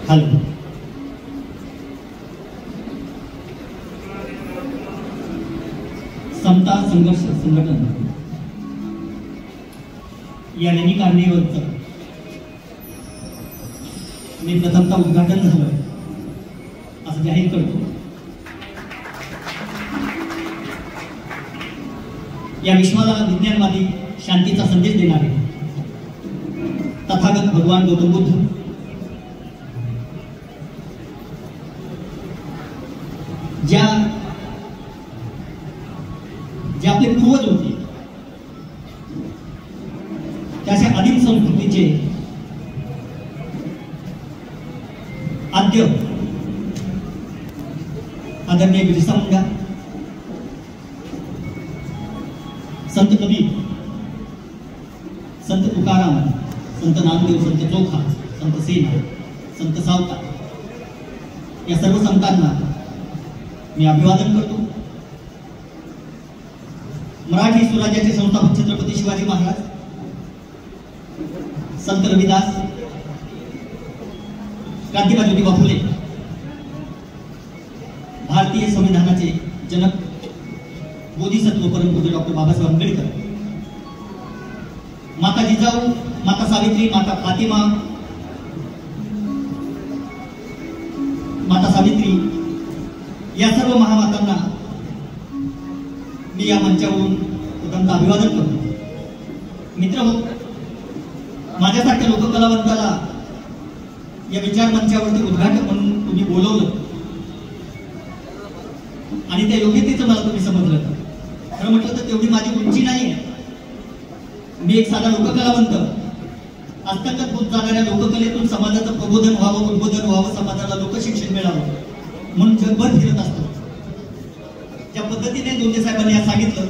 Hello. समता संघर्ष संघटन या निमित्तानेवरचं मी प्रथमतः उद्घाटन झालं असं जाहीर करतो. या विश्वाला विज्ञानवादी शांतीचा संदेश देणारे तथागत भगवान गौतम बुद्ध जे आपले पूर्वज होते त्याच्या आदिम संस्कृतीचे आद्य आदरणीय बिरसा मुंडा, संत कबीर, संत तुकाराम, संत नामदेव, संत चोखा, संत सेना, संत सावता या सर्व संतांना मी अभिवादन करतो. मराठी स्वराज्याचे संस्थापक छत्रपती शिवाजी महाराज, संत रविदास, क्रांतिकारी ज्योतिबा फुले, भारतीय संविधानाचे जनक बोधिसत्व परमपूज्य डॉक्टर बाबासाहेब आंबेडकर, माता जिजाऊ, माता सावित्री, माता फातिमा, माता सावित्री या सर्व महामातांना मी या मंचावरून प्रथमतः अभिवादन करतो. मित्रहो, माझ्यासारख्या लोककलावंताला या विचार मंचावरती उद्घाटक म्हणून तुम्ही बोलवलं आणि त्या योग्यतेचं मला तुम्ही समजलं. खरं म्हटलं तर तेवढी माझी उंची नाही आहे. मी एक साधा लोककलावंत, हस्तगत होत जाणाऱ्या लोककलेतून समाजाचं प्रबोधन व्हावं, उद्बोधन व्हावं, समाजाला लोकशिक्षण मिळावं म्हणून जगभर फिरत असतो. ज्या पद्धतीने दोंदे साहेबांनी आज सांगितलं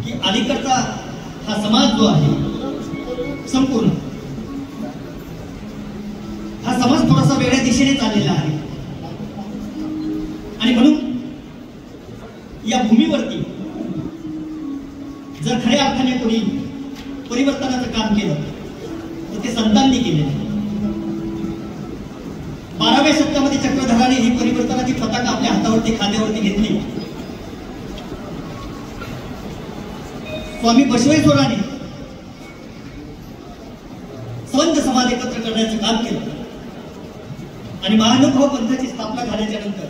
की अलीकडचा हा समाज जो आहे संपूर्ण हा समाज थोडासा वेगळ्या दिशेने चाललेला आहे आणि म्हणून या भूमीवरती जर खऱ्या अर्थाने कोणी परिवर्तनाचं काम केलं तर ते संतांनी केलेलं. 12व्या शतकामध्ये चक्रधराने ही परिवर्तनाची पताका आपल्या हातावरती खांद्यावरती घेतली. स्वामी बसवेश्वराने संत समाज एकत्र करण्याचं काम केलं आणि महानुभाव पंथाची स्थापना झाल्याच्या नंतर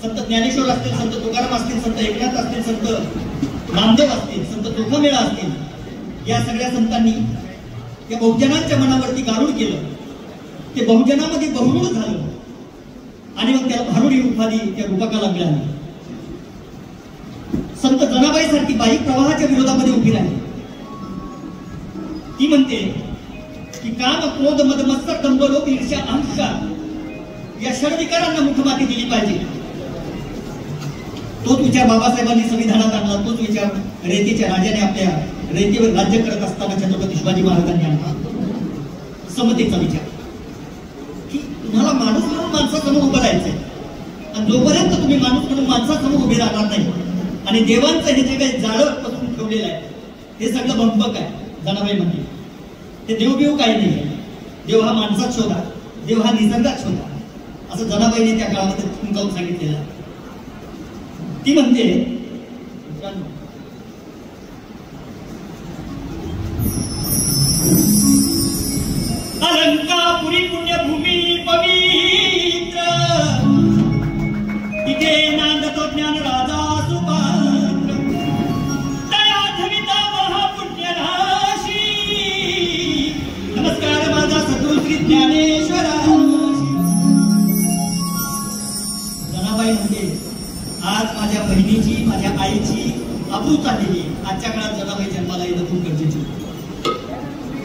संत ज्ञानेश्वर असतील, संत तुकाराम असतील, संत एकनाथ असतील, संत नामदेव असतील, संत चोखामेळा असतील, या सगळ्या संतांनी या बहुजनांच्या मनावरती गारुड केलं. ते बहुजनामध्ये बहुरूढ झालं आणि मग त्याला भारुड ही उपाधी त्या रूपकाला मिळाली. संत जनाबाई सारखी बाई प्रवाहाच्या विरोधामध्ये उभी राहिली. ती म्हणते की काम, क्रोध, मद, मत्सर, दंभ, लोभ, ईर्ष्या, अहंकार या षडविकारांना मुठमाती दिली पाहिजे. तोच विचार बाबासाहेबांनी संविधानात आणला. तोच विचार रेतीच्या राजाने आपल्या रेतीवर राज्य करत असताना छत्रपती शिवाजी महाराजांनी आणला. समतेचा विचार की तुम्हाला माणूस म्हणून माणसासमोर उभं राहायचंय आणि जोपर्यंत तुम्ही माणूस म्हणून माणसासमोर उभे राहणार नाही आणि देवांचं हे जे काही जाळं पसरून ठेवलेलं आहे हे सगळं भंपक आहे. जनाबाई म्हणते ते देवबिव काही नाही. देव हा माणसात शोधा, देव हा निसर्गात शोधा, असं जनाबाईने त्या काळामध्ये ठुमकावून सांगितलेलं. ती म्हणते अलंकापुरी पुण्यभूमी पवित्र, तिथे नांदतो ज्ञान राजा सुपात्र, तया धविता महापुण्यराशी, नमस्कार माझा सद्गुरू श्री ज्ञानेश्वराशी. जनाबाई म्हणते आज माझ्या बहिणीची, माझ्या आईची अब्रू चाललेली. आजच्या काळात जनाबाई जन्माला येणं खूप गरजेची.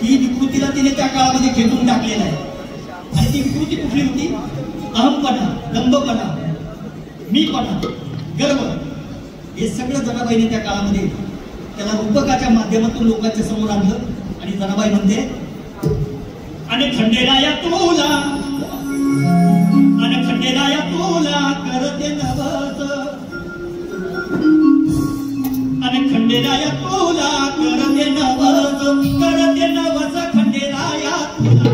ही विकृतीला तिने त्या काळामध्ये खेचून टाकलेला आहे आणि ती विकृती कुठली होती? अहमपणा, दंभपणा, मीपणा, गर्व, हे सगळं जनाबाईने त्या काळामध्ये त्याला रूपकाच्या माध्यमातून लोकांच्या समोर आणलं. आणि जनाबाई म्हणते आणि खंडेराया तुला, आणि खंडेराया तुला करते नवस, आणि खंडेराया तुला करते नवस, करते नवस खंडेराया तुला.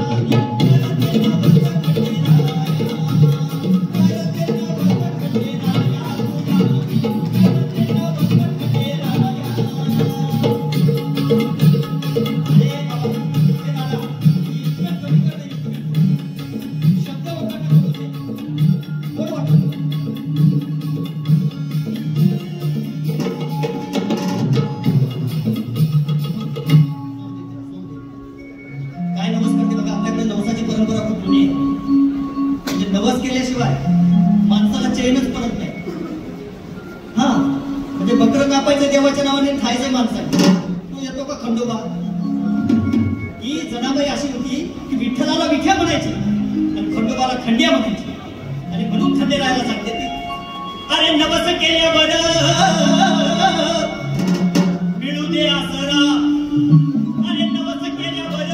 जुनी आहे. म्हणजे नवस केल्याशिवाय माणसाला चैनच पडत नाही. हा म्हणजे बकरं कापायचं देवाच्या नावाने, खायचं माणसाने. तू येतो का खंडोबा? ही जनाबाई अशी होती की विठ्ठलाला विठ्या म्हणायची आणि खंडोबाला खंड्या म्हणायची. आणि म्हणून खंडेरायाला सांगते ती, अरे नवस केल्यावर मिळू दे आसरा. अरे नवस केल्यावर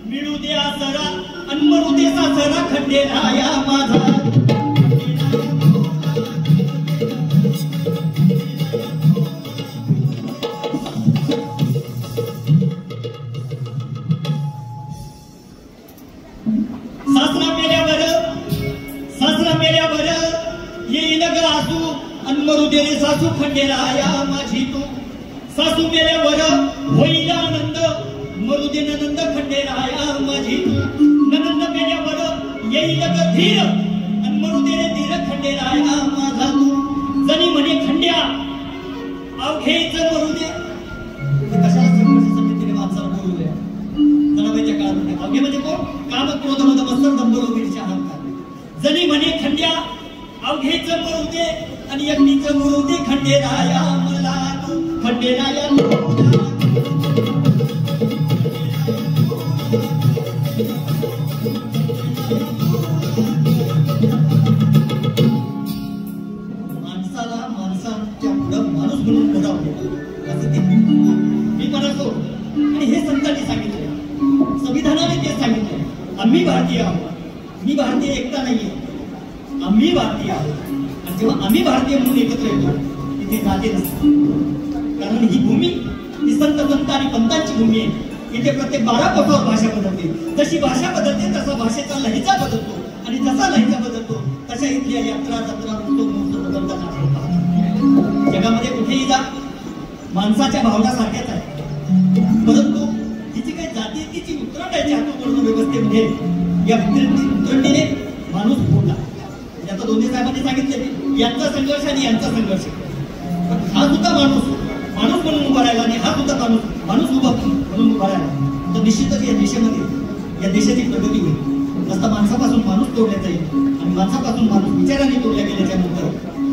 मिळू दे आसरा आणि मरू दे सासरा खंडेराया माझा. सासरा मेल्यावर येईल ग आसू आणि मरू दे रे सासू खंडेराया माझी तू. सासू मेल्यावर होईल आनंद, मरू दे ननंद खंडेराया माझी तू. ननंद मेल्यावर येईल ग धीर आणि मरू दे रे धीर खंडेराया माझा तू. जणी म्हणे खंड्या अवघेच मरू दे. कशाला संघर्ष समितीने माणसाला बोलू द्या. जनाबाईच्या काळामध्ये अवघे म्हणजे कोण? काम क्रोध मध मत्सर दंभ वगैरेच्या अहंकार. जणी म्हणे खंड्या अवघेच मरू दे आणि एकटीच मरू दे खंडेराया मला तू. खंडेराया माणसाला माणसाच्या पुढं माणूस म्हणून पुढं असं ते मी म्हणतो. आणि हे संतांनी सांगितले, संविधानाने ते सांगितले, आम्ही भारतीय आहोत. मी भारतीय एकटा नाहीये, आम्ही भारतीय आहोत. आणि जेव्हा आम्ही भारतीय म्हणून एकत्र येतो तिथे जाती नसतात. कारण ही भूमी ही संत संत आणि पंतांची भूमी आहे. इथे प्रत्येक 12 कोसावर भाषा बदलते. जशी भाषा बदलते तसा भाषेचा लहेजा बदलतो आणि जसा लहेजा बदलतो तशा इथल्या यात्रा जत्रा उत्सव बदलताना जगामध्ये कुठेही जा माणसाच्या भावना सारख्याच आहेत. परंतु तिची काही जाती तिची उतरंड आहे चातुर्वर्ण व्यवस्थेमध्ये. या उतरंडीने माणूस फोडला. आता दोन्ही साहेबांनी सांगितले यांचा संघर्ष आणि यांचा संघर्ष. पण हा सुद्धा माणूस म्हणून उभा राहिला आणि हा सुद्धा माणूस उभा म्हणून उभा राहिला तर निश्चितच या देशामध्ये या देशाची प्रगती होईल. नसता माणसापासून माणूस तोडला जाईल आणि माणसापासून माणूस विचाराने तोडल्या गेल्याच्या नंतर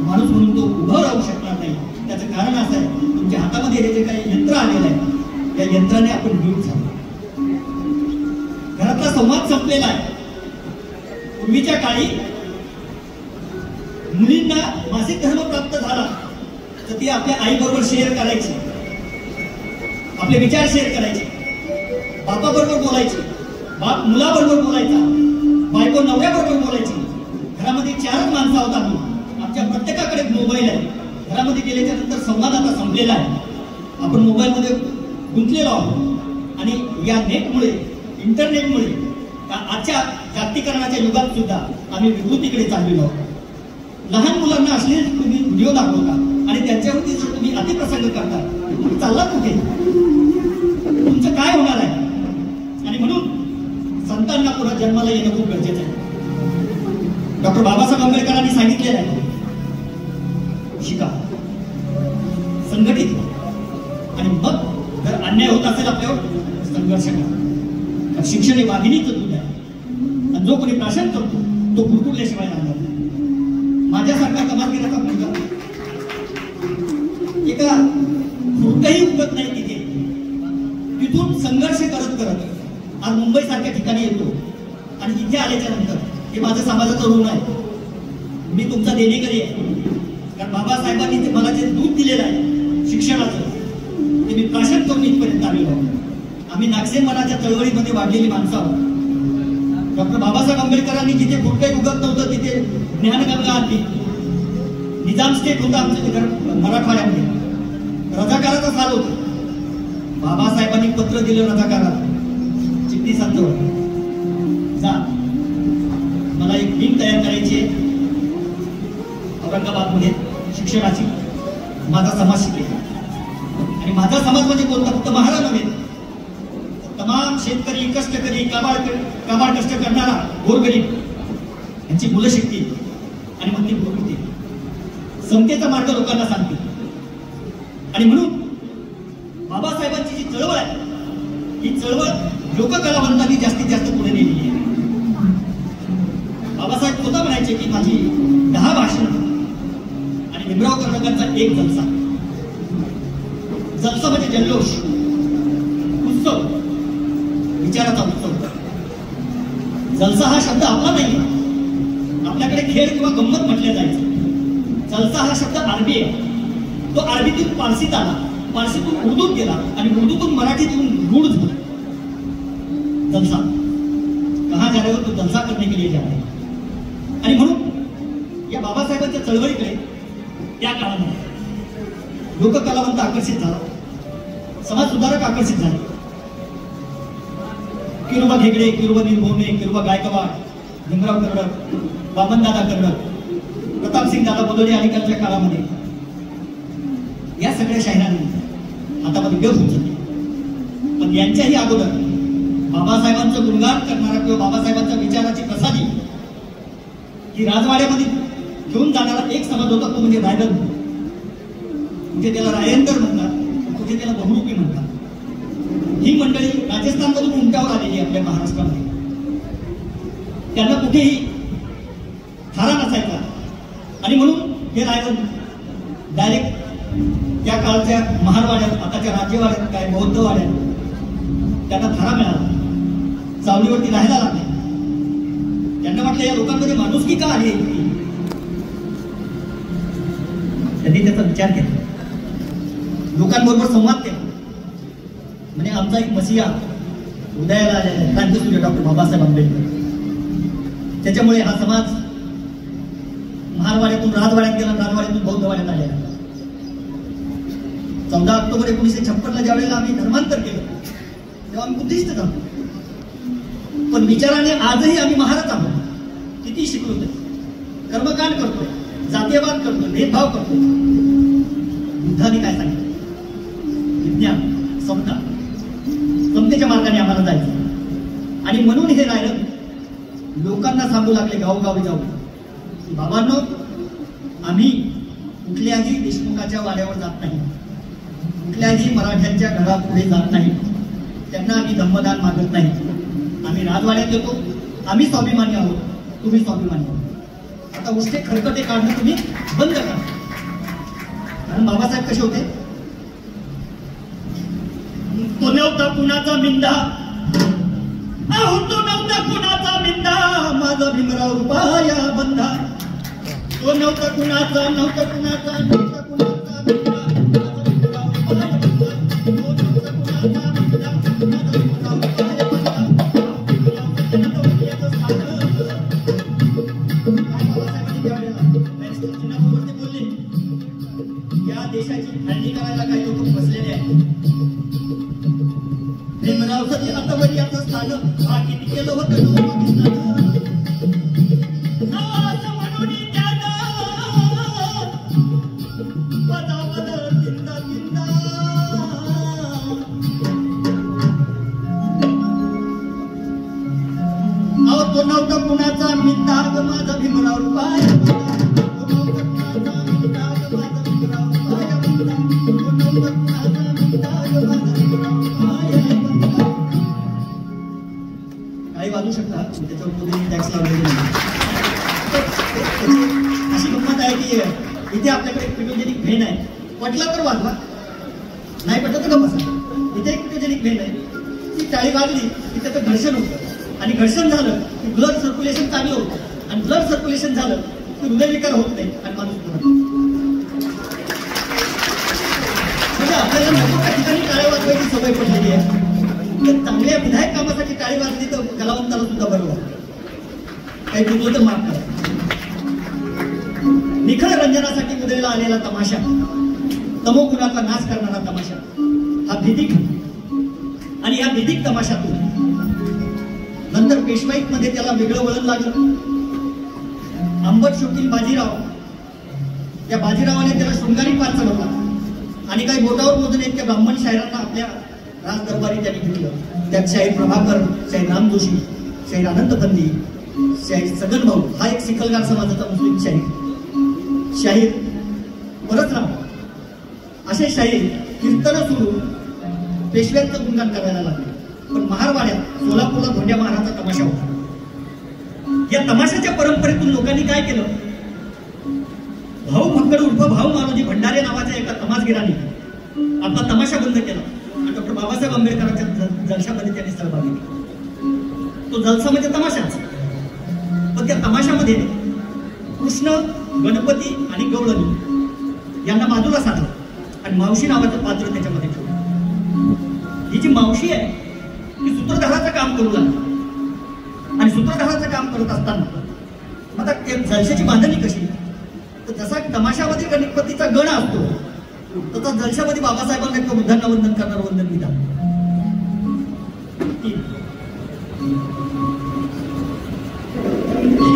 माणूस म्हणून तो उभा राहू शकणार नाही. त्याचं कारण असं आहे, तुमच्या हातामध्ये हे जे काही यंत्र आलेलं आहे त्या यंत्राने आपण ड्यूट झालो. घरातला संवाद संपलेला आहे. पूर्वीच्या काळी मुलींना मासिक धर्म प्राप्त झाला तर ती आपल्या आई बरोबर शेअर करायची, आपले विचार शेअर करायचे, बापा बरोबर बोलायची, बाप मुलाबरोबर बोलायचा, बायको नवऱ्याबरोबर बोलायची. घरामध्ये 4च माणसं आहोत आम्ही. आमच्या प्रत्येकाकडे मोबाईल आहे. घरामध्ये गेल्याच्या नंतर संवाद आता संपलेला आहे. आपण मोबाईलमध्ये गुंतलेलो आहोत आणि या नेटमुळे इंटरनेटमुळे आजच्या जागतिकीकरणाच्या युगात सुद्धा आम्ही विकृतीकडे चाललेलो आहोत. लहान मुलांना असलेले तुम्ही व्हिडिओ दाखवता आणि त्यांच्यावरती जर तुम्ही अतिप्रसंग करता तुम्ही चालला कुठे? तुमचं काय होणार आहे? आणि म्हणून संतांना पुन्हा जन्माला येणं खूप गरजेचं आहे. डॉक्टर बाबासाहेब आंबेडकरांनी सांगितलेलं आहे, शिका, संघटित आणि मग जर अन्याय होत असेल आपल्यावर संघर्ष करा. शिक्षण हे वाघिणीचं दूध आहे आणि जो कोणी प्राशन करतो तो कुरकुरल्याशिवाय राहणार नाही. माझ्यासारखा कमालगिराचा मुलगा एका कुठंही उगत नाही तिथे, तिथून संघर्ष करत करत आज मुंबई सारख्या ठिकाणी येतो आणि इथे आल्याच्या नंतर हे माझं समाजाचं ऋण आहे. मी तुमचा देणेकरी आहे. कारण बाबासाहेबांनी ते मला जे दूध दिलेलं आहे शिक्षणाचं ते मी प्राशन करून इथपर्यंत आलेलो आहोत. आम्ही नागसेन मनाच्या चळवळीमध्ये वाढलेली माणसं आहोत. डॉक्टर बाबासाहेब आंबेडकरांनी जिथे कुठे उगत नव्हतं तिथे ज्ञानगंगा आणली. निजाम स्टेट होता आमचं मराठवाड्यामध्ये. रजाकाराचा साल होता. बाबासाहेबांनी पत्र दिलं रजाकाराला, चिठ्ठी सांगतो जा मला एक विंग तयार करायची आहे औरंगाबादमध्ये शिक्षणाची. माझा समाज शिकेल आणि माझा समाज म्हणजे कोणता? फक्त महाराज नव्हे, तमाम शेतकरी, कष्टकरी, काबाड कष्ट करणारा गोरगरीब यांची मुलं शिकतील आणि मग ती प्रकृती समतेचा मार्ग लोकांना सांगतील. आणि म्हणून बाबासाहेबांची जी चळवळ आहे ही चळवळ लोककलावंतांनी जास्तीत जास्त पुढे नेलेली आहे. बाबासाहेब स्वतः म्हणायचे की माझी 10 भाषण आणि भीमराव कर्डकांचा एक जलसा. जलसा म्हणजे जल्लोष, उत्सव, विचाराचा उत्सव. जलसा हा शब्द आपला नाही, आपल्याकडे खेळ किंवा गंमत म्हटलं जायचं. जलसा हा शब्द अरबी आहे. तो अरबीतून पारसीत आला, पारसीतून उर्दूत गेला आणि उर्दूतून मराठीतून रूढ झाला. जलसा कहा जा रहे हो तो जलसा करने के लिए जा रहे. आणि म्हणून या बाबासाहेबांच्या चळवळीकडे त्या काळामध्ये लोककलावंत आकर्षित झाला, समाज सुधारक आकर्षित झाले. किरोबा घेगडे, किरोबा निर्भोवणे, किरोबा गायकवाड, भीमराव कर्डक, वामनदादा कर्डक, प्रतापसिंग दादा बोलोडे अलीकडच्या काळामध्ये या सगळ्या शाहिरांनी हातामध्ये व्यव उचलले. पण यांच्याही अगोदर बाबासाहेबांचं गुणगान करणारा किंवा बाबासाहेबांच्या विचाराची प्रसादी ही राजवाड्यामध्ये घेऊन जाणारा एक समाज होता, तो म्हणजे रायगड. कुठे त्याला रायंदर म्हणतात, कुठे त्याला बहुरूपी म्हणतात. ही मंडळी राजस्थानमधून उमट्यावर आलेली आपल्या महाराष्ट्रामध्ये. त्यांना कुठेही थारा नसायचा आणि म्हणून हे रायगड डायरेक्ट त्या काळच्या महारवाड्यात, आताच्या राज्यवाड्यात, काय बौद्ध वाड्यात त्यांना थारा मिळाला, चावडीवरती राहायला लागले. त्यांना वाटलं या लोकांमध्ये माणुसकी का आहे. त्यांनी त्याचा विचार केला, लोकांबरोबर संवाद केला. म्हणजे आमचा एक मसिया उदयाला आलेला आहे, क्रांतीसूर्य डॉक्टर बाबासाहेब आंबेडकर. त्याच्यामुळे हा समाज महारवाड्यातून राजवाड्यात गेला, राजवाड्यातून बौद्ध वाड्यात आलेला. 14 ऑक्टोबर 1956 ज्या वेळेला आम्ही धर्मांतर केलं तेव्हा आम्ही बुद्धिस्ट झालो. पण विचाराने आजही आम्ही महाराज आहोत. किती शिकलो ते, कर्मकांड करतोय, जातीयवाद करतोय, भेदभाव करतोय. बुद्धाने काय सांगितलं? विज्ञान, समता, समतेच्या मार्गाने आम्हाला जायचं. आणि म्हणून हे रायगड लोकांना सांगू लागले गावोगावी जाऊ, बाबांनो आम्ही कुठल्याही देशमुखाच्या वाड्यावर जात नाही, कुठल्याही मराठ्यांच्या घरापुढे जात नाही, त्यांना आम्ही धम्मदान मागत नाही. आम्ही राजवाड्यात येतो, आम्ही स्वाभिमानी आहोत, तुम्ही स्वाभिमानी आहोत. आता उष्टे खरकटे काढणं तुम्ही बंद करा. कारण बाबासाहेब कसे होते? तो नव्हता कुणाचा मिंदा, तो नव्हता कुणाचा मिंदा, माझा भीमराव रुपया बंधा. तो नव्हता कुणाचा, नव्हता कुणाचा, नव्हता कुणाचा मिंदा, या देशाची फाळणी करायला काही लोक बसलेले आहेत. भीमरावचं आता याचं स्थान हा किती केलं होतं तो नव्हता कुणाचा मिंदा, माझा भीमराव रुपया. काही वाजू शकता, त्याच्यावर कोणी टॅक्स लावलेले नाही. अशी गंमत आहे की इथे आपल्याकडे एक पिटोजेनिक व्हेन आहे, पटला तर वाजवा, नाही पटलं तर गप्प बसा. इथे एक पिटोजेनिक व्हेन आहे, ती टाळी वाजली की त्याचं घर्षण होतं आणि घर्षण झालं की ब्लड सर्क्युलेशन चांगलं होतं आणि ब्लड सर्क्युलेशन झालं की हृदयविकार होत नाही आणि माणूस मरतो. म्हणजे आपल्याला नको त्या ठिकाणी टाळ्या वाजवायची सवय पडलेली आहे. तर चांगल्या विधायक कामासाठी टाळी वाजली तर कलावंताला सुद्धा बरोबर काही चुकलं तर माफ करा. निखळ रंजनासाठी उदयाला आलेला तमाशा, तमोगुणाचा नाश करणारा तमाशा, हा भीतिक. आणि या भीतिक तमाशातून नंतर पेशवाईमध्ये त्याला वेगळं वळण लागलं. अंबट शोकील बाजीराव, त्या बाजीरावाने त्याला शृंगारी पार चढवला आणि काही बोटावर मोजून इतक्या ब्राह्मण शाहिरांना आपल्या राज दरबारी त्यांनी घेतलं. त्यात शाहीर प्रभाकर, शाहीर राम जोशी, शाहीर आनंद बंदी, शाहीर सगन भाऊ, हा एक सिखलगार समाजाचा मुस्लिम शाहीर, शाहीर परसराम, असे शाहीर कीर्तन सुरू पेशव्यांचं गुणगान करायला लागले. पण महारवाड्यात सोलापूरला धोंड्या महाराजचा तमाशा होता. या तमाशाच्या परंपरेतून लोकांनी काय केलं, भाऊ फक्कड उर्फ भाऊ मालोजी भंडारे नावाच्या एका तमासगिराने आपला तमाशा बंद केला आणि डॉक्टर बाबासाहेब आंबेडकरांच्या जलशामध्ये त्यांनी सहभागी केला. तो जलसा म्हणजे तमाशाच, पण त्या तमाशामध्ये कृष्ण, गणपती आणि गवळणी यांना बाजूला साधलं आणि मावशी नावाचं पात्र त्याच्यामध्ये ठेवलं. ही जी मावशी आहे ती सूत्रधाराचं काम करू लागली आणि सूत्रधाराचं काम करत असताना आता जलशाची बांधणी कशी, तर जसा तमाशामध्ये गणपतीचा गण असतो तसा जलशामध्ये बाबासाहेबांना किंवा बुद्धांना वंदन करणार वंदन विधान.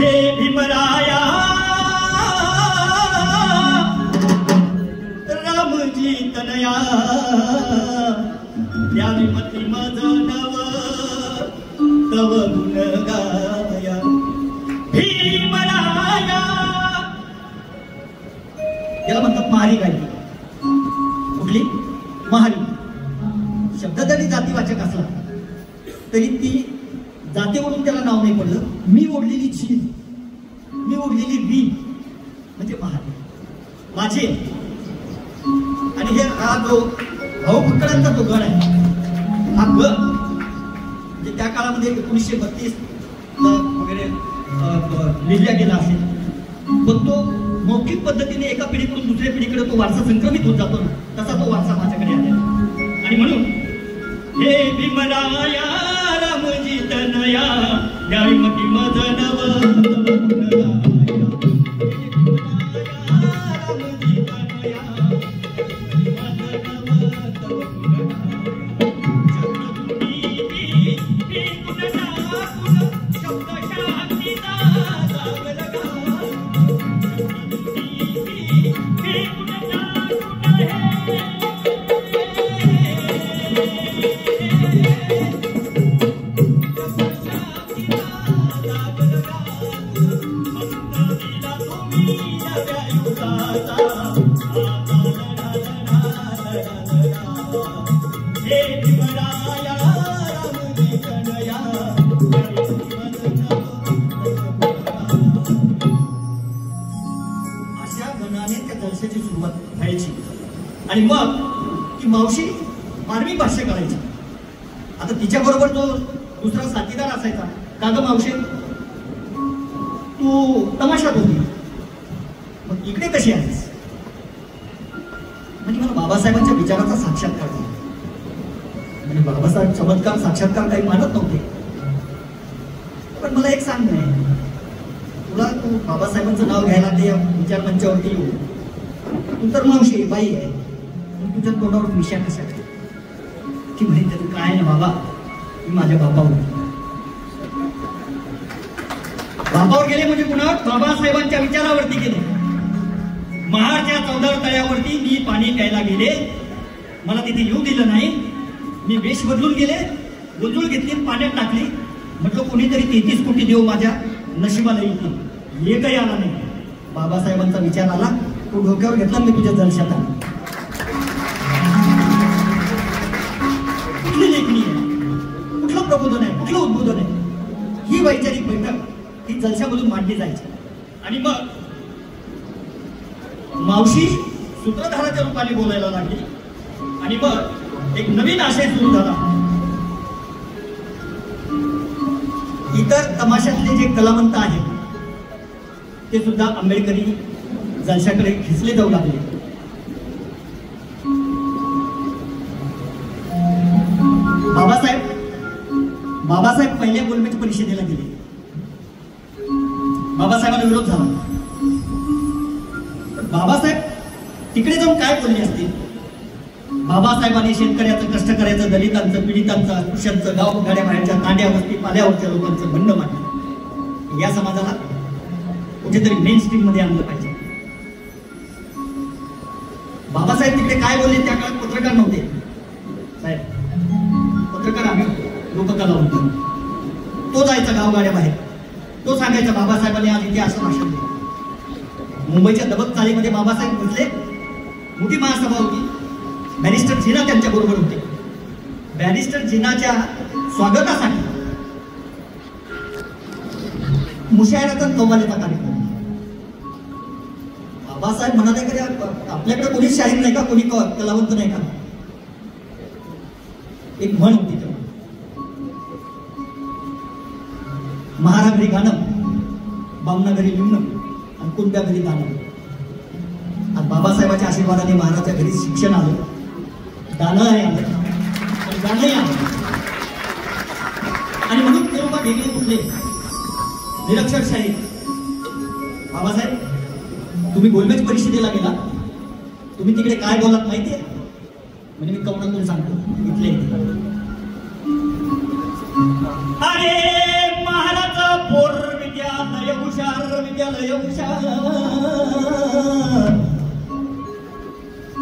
हे भीमराया रामजी तनया द्यावी मती मज नव तव गुण गाया भीमराया. याला म्हणतात महारी गायकी. कुठली महारी शब्द जरी जातीवाचक असला तरी ती जातीवरून त्याला नाव नाही पडलं. मी ओढलेली झील, मी ओढलेली वी म्हणजे महारी माझे. आणि हे हा जो भाऊ फक्कडांचा जो गण आहे, हा गण म्हणजे त्या काळामध्ये 1932 वगैरे लिहिला गेला असेल, पण तो मौखिक पद्धतीने एका पिढीकडून दुसऱ्या पिढीकडे तो वारसा संक्रमित होत जातो, तसा तो वारसा माझ्याकडे आलेला. आणि म्हणून हे भीमराया रामजी तनया द्यावी मती मज नव आणि मग ती मावशी मानवी भाष्य करायची. आता तिच्या बरोबर जो दुसरा साथीदार असायचा, का ग मावशी तू तमाशात होती, मग इकडे कशी आहेस? म्हणजे मला बाबासाहेबांच्या विचाराचा साक्षात्कार झाला. म्हणजे बाबासाहेब चमत्कार साक्षात्कार काही मानत नव्हते, पण मला एक सांग नाही, तुला तू बाबासाहेबांचं नाव घ्यायला ते विचार मंचावरती येऊ, तू तर मावशी बाई आहे, तुझ्या तोंडावर विषय कशा की म्हणे तरी काय ना बाबा, मी माझ्या बापावर गेले. म्हणजे पुन्हा बाबासाहेबांच्या विचारावरती गेले. महाडच्या 14 तळ्यावरती मी पाणी प्यायला गेले, मला तिथे येऊ दिलं नाही. मी वेश बदलून गेले, गुंजूळ घेतली, पाण्यात टाकली. म्हटलं कोणीतरी 33 कोटी देव माझ्या नशिबाला येतील, हे काही आला नाही. बाबासाहेबांचा विचार आला, तो डोक्यावर घेतला, मी तुझ्या जलशात आला. कुठली लेखणी आहे, कुठलं प्रबोधन आहे, कुठलं उद्बोधन आहे, ही वैचारिक बैठक ही जलशामधून मांडली जायची. आणि मग मावशी सूत्रधाराच्या रूपाने बोलायला लागली. आणि मग एक नवीन आशय सुरू झाला. इतर तमाशातले जे कलावंत आहेत ते सुद्धा आंबेडकरी जलशाकडे खेचले जाऊ लागले. बाबासाहेब पहिल्या गोलमेज परिषदेला गेले. बाबासाहेबांना विरोध झाला. बाबासाहेब तिकडे जाऊन काय बोलले असतील? बाबासाहेबांनी शेतकऱ्याचं, कष्टकऱ्याचं, दलितांचं, पीडितांचं, अस्पृश्यांचं, गाव गाड्या बाहेरच्या, तांड्या वस्ती पाल्यावरच्या लोकांचं म्हणणं मांडलं. या समाजाला कुठेतरी मेन स्ट्रीम मध्ये आणलं पाहिजे. बाबासाहेब तिकडे काय बोलले? त्या काळात पत्रकार नव्हते साहेब, पत्रकार आम्ही लोककला होतो. तो जायचा गावगाड्या बाहेर, तो सांगायचा बाबासाहेबांनी आज इथे असं भाषण दिलं. मुंबईच्या दबक चाळीमध्ये बाबासाहेब म्हटले, मोठी महासभा होती, बॅरिस्टर झिना त्यांच्या बरोबर होते. बॅरिस्टर झिनाच्या स्वागतासाठी मुशायराचा कव्वालीचा कार्यक्रम. बाबासाहेब म्हणाले की आपल्याकडे कोणी शाहीर नाही का, कोणी कलावंत नाही का. एक म्हण होती तेव्हा, महारा घरी गाणं, बामना घरी लिहणं आणि कुंड्या घरी गाणं. आज बाबासाहेबांच्या आशीर्वादाने महाराजच्या घरी शिक्षण आलं, गाणं आहे आलं, गाणंही आलं. आणि म्हणून तेव्हा वेगळे कुठले निरक्षर शाहीर. बाबासाहेब, तुम्ही गोलमेज परिषदेला गेला, तुम्ही तिकडे काय बोलात माहितीये? म्हणजे मी कवनातून सांगतो इथले. अरे महाराज पोर विद्यालय हुशार, विद्यालय हुशार.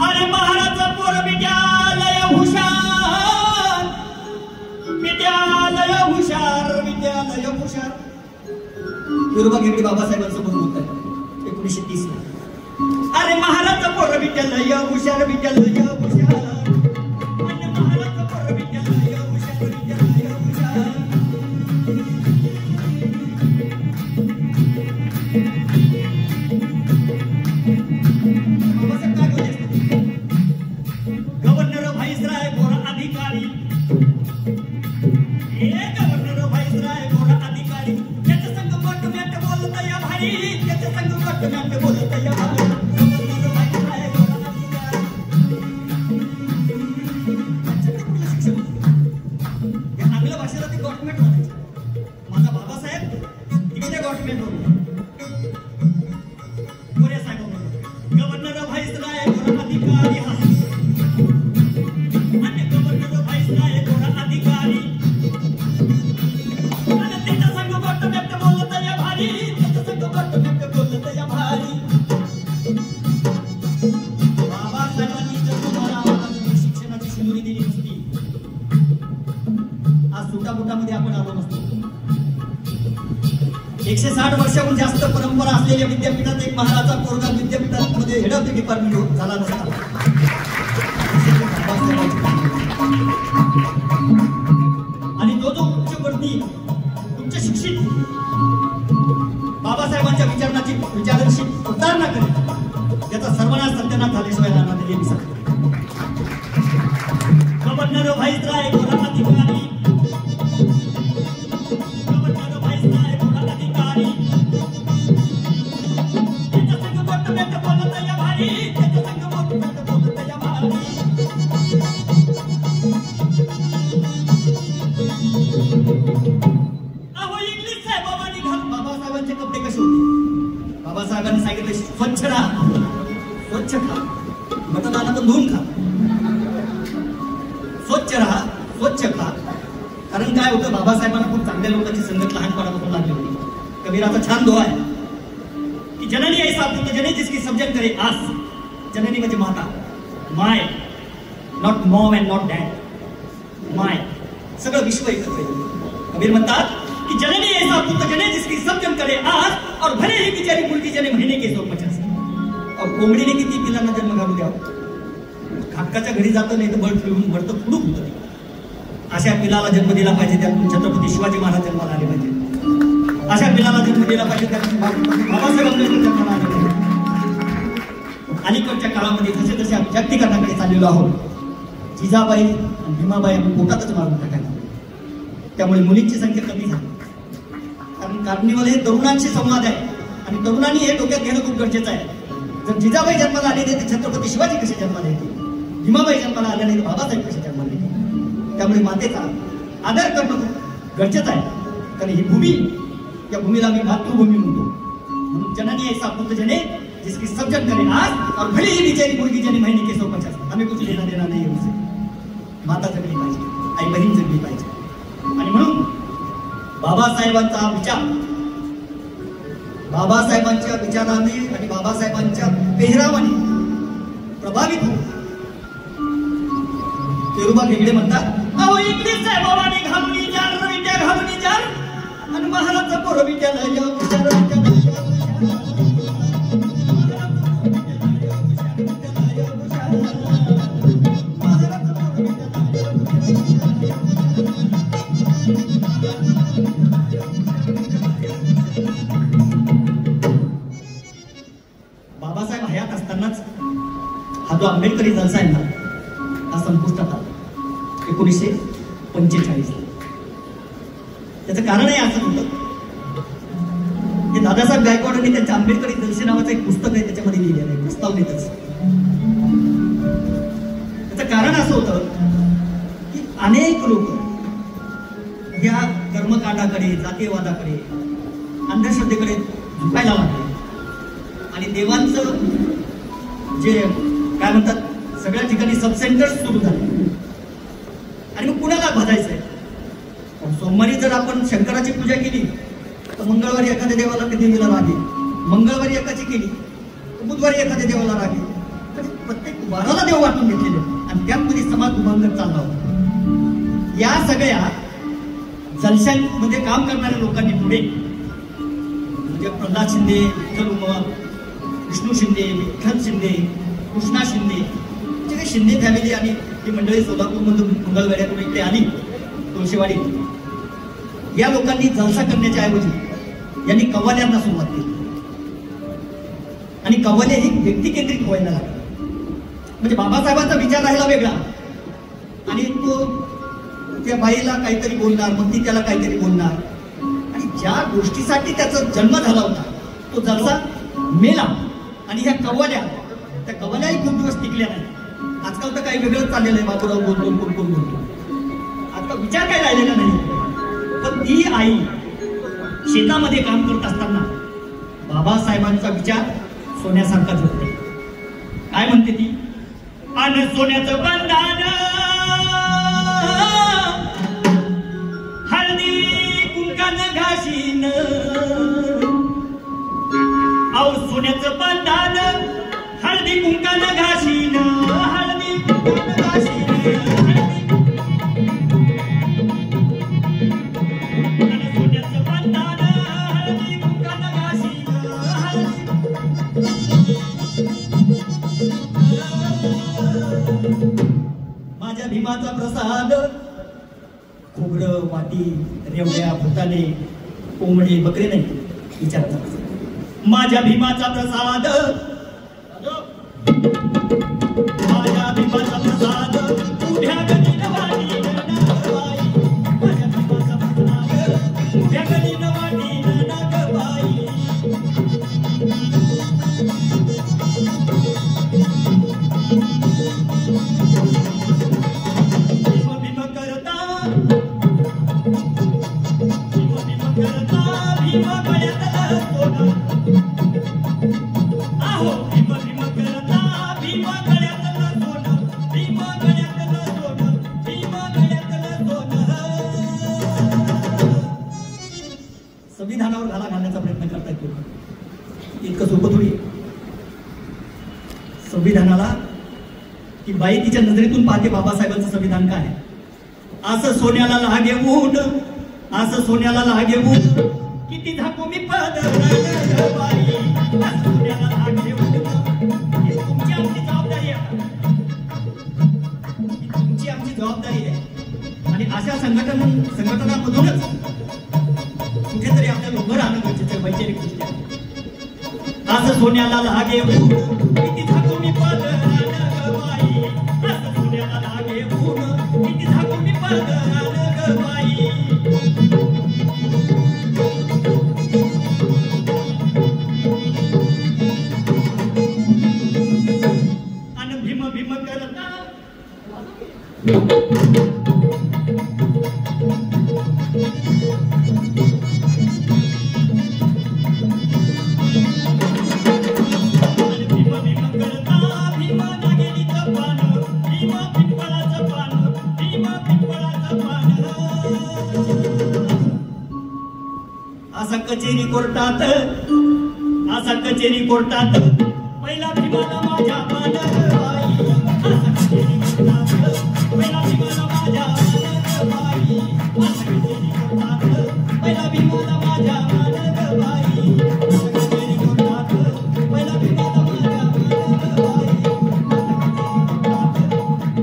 अरे महाराज पोर विद्यालय हुशार, विद्यालय हुशार, विद्यालय हुशार. विरोबा घेगडे बाबासाहेबांसमोर बोलतात 1930 ला. अरे महाराज पोर विद्यालय हुशार, विद्यालय हुशार. अरे महाराज पोर विद्यालय हुशार, विद्यालय हुशार. बाबासाहेब काय बोलले? गव्हर्नर व्हाईसराय गोरा अधिकारी, हे गव्हर्नर व्हाईसराय गोरा अधिकारी. त्याच्या संग मोठमोठे बोलत या भारी, त्याच्या संग मोठमोठे बोलत या भारी. गव्हर्नर व्हाईसराय गोरा अधिकारी. त्याच्याकडे कुठलं शिक्षण होतं? या आंग्ल भाषेला ते गव्हर्नमेंट म्हणायचे. माझा बाबासाहेब तिकडे गव्हर्नमेंट होतो. गोरे साहेब गव्हर्नर व्हाईसराय गोरा अधिकारी. हा आणि गव्हर्नर व्हाईसराय गोरा अधिकारी. आपण आलो नसतो. 160 वर्षाहून जास्त परंपरा असलेल्या विद्यापीठात एक महाराजा पोरगा विद्यापीठामध्ये हेड ऑफ द डिपार्टमेंट झाला नसता. आणि तो जो उच्चवर्णी उच्च शिक्षित बाबासाहेबांच्या विचारांची उतारणा करेल, याचा सर्वनाश सत्यानाश झाल्याशिवाय राहणार नाही. मी सांगतो गव्हर्नर व्हाईसराय गोरा अधिकारी. बाबासाहेबांचे कपडे कसे होते? बाबासाहेबांनी सांगितले स्वच्छ राहा, स्वच्छ खा, मतदानातून धुवून खा. स्वच्छ राहा, स्वच्छ खा. कारण काय होतं, बाबासाहेबांना खूप चांगल्या लोकांची संगत लहानपणापासून लागली होती. कबीराचा छान दोहा आहे की जननी ऐसा पुत्र जने जिसकी समजन करे आस. जननी म्हणजे माता, माय, not mom and not dad, माय. सगळं विश्व एकत्र येतं. कबीर म्हणतात कि जननी ऐसा पुत्र जने जिसकी समजन करे आज, और भले ही बिचारी मुलगी जने महीने के 150. और कोंबडीने किती पिलांना जन्म घालू द्यावा? हक्काच्या घरी जातं नाही तर बळ फिरून भरतं फुडूक होतं. अशा पिलाला जन्म दिला पाहिजे, त्यातून छत्रपती शिवाजी महाराज जन्माला आले पाहिजे. अशा पिलाला जन्म दिला पाहिजे, त्यातून बाबासाहेब आंबेडकर जन्माला आले पाहिजे. अलीकडच्या काळामध्ये जसे जसे आपण जागतिकरणाकडे चाललेलो आहोत, जिजाबाई आणि भीमाबाई आपण पोटातच मारून टाकायला. त्यामुळे मुलींची संख्या कमी झाली. कारण कार्निवल हे तरुणांशी संवाद आहे आणि तरुणांनी हे डोक्यात घेणं खूप गरजेचं आहे. जर जिजाबाई जन्माला आले नाही तर छत्रपती शिवाजी कसे जन्माला येते, भीमाबाई जन्माला आल्या नाही तर बाबासाहेब कसे जन्माला येते. त्यामुळे मातेचा आदर करणं गरजेचं आहे. कारण ही भूमी, या भूमीला मी मातृभूमी म्हणतो. म्हणून जननी ऐसा पुत्र जने जिसकी समजन करे आज, और भले ही बिचारी मुलगी जने महीने के 150. हमें कुछ लेना देना नाही है उससे. माता जगली पाहिजे, आई बहीण जगली पाहिजे. आणि म्हणून बाबासाहेबांचा विचार, बाबासाहेबांच्या विचाराने आणि बाबासाहेबांच्या पेहरावाने प्रभावित होऊन पेरुबा घेगडे म्हणतात, अहो इंग्लिश साहेबांनी घालून जार, विद्या घालून जार, आणि महाराज पोर विद्यालय Thank you. जो आंबेडकरी जलसा आहे ना हा संपुष्टात आला 1945. त्याचं कारणही असं होतं की दादासाहेब गायकवाडांनी त्यांच्या आंबेडकरी जलसे नावाचं एक पुस्तक आहे त्याच्यामध्ये लिहिलेलं आहे, प्रस्तावनेत. त्याचं कारण असं होतं की अनेक लोक या कर्मकांडाकडे, जातीयवादाकडे, अंधश्रद्धेकडे झुकायला लागले आणि देवांचं जे काय म्हणतात सगळ्या ठिकाणी सबसेंटर्स सुरू झाले. आणि मग कुणाला भजायचंय? सोमवारी जर आपण शंकराची पूजा केली तर मंगळवारी एखाद्या देवाला देवीला राग येईल, मंगळवारी एकाची केली तर बुधवारी एखाद्या देवाला राग येईल. तर प्रत्येक वाराला देव वाटून घेतलेले आणि त्यामध्ये समाज उभंगत चालला होता. या सगळ्या जलशांमध्ये काम करणाऱ्या लोकांनी पुढे म्हणजे प्रल्हाद शिंदे, विठ्ठल उमप, विष्णू शिंदे, विठ्ठल शिंदे, कृष्णा शिंदे, जे काही शिंदे फॅमिली आणि ती मंडळी सोलापूरमधून मंगळवेढ्यातून इकडे आली तुळशीवाडी. या लोकांनी जलसा करण्याच्या ऐवजी यांनी कव्वाल्यांना सुरुवात केली आणि कव्वाले ही व्यक्ती केंद्रित व्हायला लागले. म्हणजे बाबासाहेबांचा विचार राहिला वेगळा आणि तो त्या बाईला काहीतरी बोलणार, मग ती त्याला काहीतरी बोलणार आणि ज्या गोष्टीसाठी त्याचा जन्म झाला होता तो जलसा मेला. आणि ह्या कव्वाल्या, त्या कव्वाल्याही खूप दिवस टिकल्या नाही. आजकाल तर काही वेगळंच चाललेलं आहे, बाबूराव बोलतो, कोण कोण बोलतो, आता विचार काही राहिलेला नाही. पण ती आई शेतामध्ये काम करत असताना बाबासाहेबांचा विचार सोन्यासारखाच होते. काय म्हणते ती? अन सोन्याचं बंधन हळदी कुंकानं घाशीन, अहो सोन्याचं बंधन हळदी कुंकानं घाशीन, हळदी कुंकानं घाशीन, सोन्याचं बंधन हळदी कुंकानं घाशीन, माझ्या भीमाचा प्रसाद खोबरं, वाटी, रेवड्या, फुटाणे, कोंबडे, बकरे नाही विचारतात. माझ्या भीमाचा प्रसाद, माझ्या भीमाचा प्रसाद उभ्या गणीन वाटी नागबाई, माझ्या भीमाचा प्रसाद उभ्या गणीन वाटी नागबाई. भीम करता भीम गळ्यातलं सोनं, आहो भीम भीम करता भीम गळ्यातलं सोनं, भीम गळ्यातलं सोनं, भीम गळ्यातलं सोनं. संविधानावर घाला घालण्याचा प्रयत्न करतायत लोक. इतकं सोपं थोडी. संविधानाला ती बाई तिच्या नजरेतून पाहते बाबासाहेबांचं संविधान काय. असं सोन्याला लागे ऊन, असं सोन्याला लागे ऊन, किती झाकू मी पदर बाई, असं सोन्याला लागे ऊन. ही तुमची आमची जबाबदारी आहे, तुमची आमची जबाबदारी आहे. आणि अशा संघटनांमधूनच कुठेतरी आपल्याला उभं राहणं गरजेचं आहे वैचारिक दृष्ट्या. असं सोन्याला लागे ऊन, किती झाकू मी पदर बाई, असं सोन्याला लागे ऊन, किती झाकू मी पदर बाई. आणि भीम भीम करता कचेरी कोर्टात, असा कचेरी कोर्टात पहिला भीमाला माझ्या मानबाई, असा कचेरी कोर्टात पहिला भीमाला माझ्या मानबाई, असा कचेरी कोर्टात पहिला भीमाला माझ्या मानबाई, असा कचेरी कोर्टात पहिला भीमाला माझ्या मानबाई,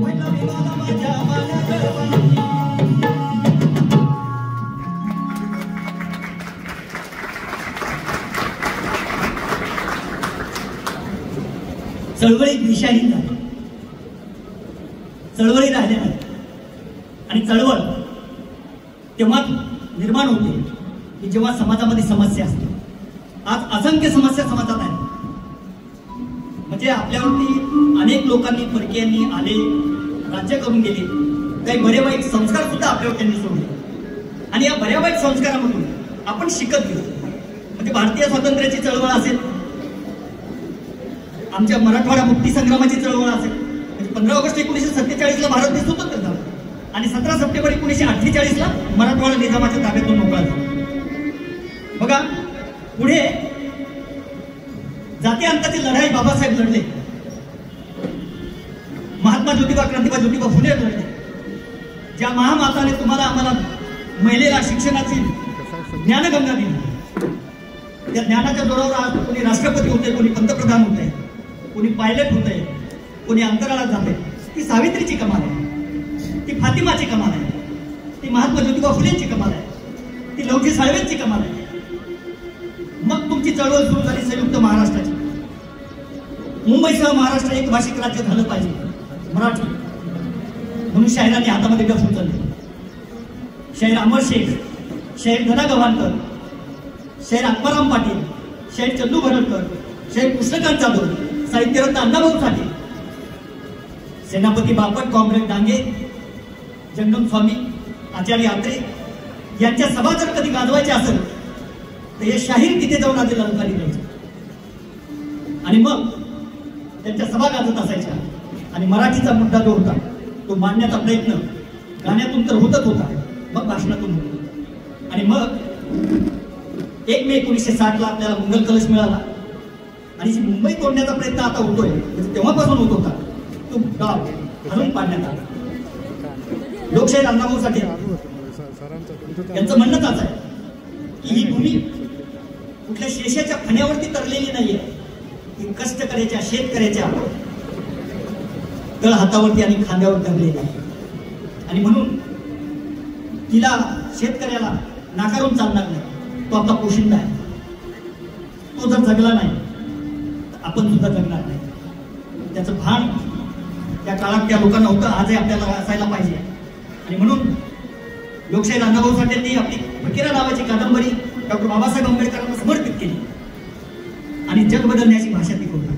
पहिला भीमाला माझ्या मानबाई. चळवळीत विषारी झाली. चळवळी राहिल्या नाही. आणि चळवळ तेव्हा निर्माण होते की जेव्हा समाजामध्ये समस्या असते. आज असंख्य समस्या समाजात आहेत. म्हणजे आपल्यावरती अनेक लोकांनी, परकीयांनी आले, राज्य करून गेले. काही बरे वाईट संस्कार सुद्धा आपल्यावर त्यांनी सोडले. आणि या बऱ्या वाईट संस्कारामधून आपण शिकत गेलो. म्हणजे भारतीय स्वातंत्र्याची चळवळ असेल, आमच्या मराठवाडा मुक्ती संग्रामाची चळवळ असेल, म्हणजे 15 ऑगस्ट 1947 भारत देश स्वतंत्र झाला आणि 17 सप्टेंबर 1948 मराठवाडा निजामाच्या ताब्यातून मोकळा झाला. बघा, पुढे जाती अंताची लढाई बाबासाहेब लढले, महात्मा ज्योतिबा, क्रांतिबा ज्योतिबा फुले लढले. ज्या महामाताने तुम्हाला आम्हाला महिलेला शिक्षणाची ज्ञानगंगा दिली, त्या ज्ञानाच्या जोरावर आज कोणी राष्ट्रपती होते, कोणी पंतप्रधान होते, कोणी पायलट होते, कोणी अंतराळात जाते. ती सावित्रीची कमाल आहे, ती फातिमाची कमाल आहे, ती महात्मा ज्योतिबा फुलेंची कमाल आहे, ती लवजी साळवेंची कमाल आहे. मग तुमची चळवळ सुरू झाली संयुक्त महाराष्ट्राची. मुंबईसह महाराष्ट्र एक भाषिक राज्य झालं पाहिजे, मराठी. म्हणून शाहिरांनी हातामध्ये डफ उचलले. शाहीर अमर शेख, शाहीर धना गव्हाणकर, शाहीर आत्माराम पाटील, शाहीर चंदू भरतकर, शाहीर कृष्णकांत जाधव, साहित्यरत्न अण्णाभाऊ साठे, सेनापती बापट, कॉम्रेड डांगे, जंगम स्वामी, आचार्य आत्रे यांच्या सभा जर कधी गाजवायच्या असेल तर हे शाहीर तिथे जाऊन आधी ललकारी द्यायचे आणि मग त्यांच्या सभा गाजत असायच्या. आणि मराठीचा मुद्दा जो होता तो मांडण्याचा प्रयत्न गाण्यातून तर होतच होता, मग भाषणातून होता. आणि मग 1 मे 1960 आपल्याला मंगल कलश मिळाला. आणि जी मुंबई तोडण्याचा प्रयत्न आता होतोय तेव्हापासून होत होता, तो गाव हलवून पाडण्यात आला. लोकशाहीर अण्णाभाऊ साठे यांचं म्हणणंच असं आहे की ही भूमी कुठल्या शेषाच्या फण्यावरती तरलेली नाहीये, ही कष्टकऱ्याच्या, शेतकऱ्याच्या तळ हातावरती आणि खांद्यावर तरलेली आहे. आणि म्हणून तिला, शेतकऱ्याला नाकारून चालणार नाही. तो आपला पोशिंदा आहे. तो जर जगला नाही तर आपण सुद्धा जगणार नाही. त्याचं भान त्या काळात त्या लोकांना होतं, आजही आपल्याला असायला पाहिजे. आणि म्हणून लोकशाहीर अण्णाभाऊ साठेंनी आपली फकीरा नावाची कादंबरी डॉक्टर बाबासाहेब आंबेडकरांना समर्पित केली आणि जग बदलण्याची भाषा ती होती.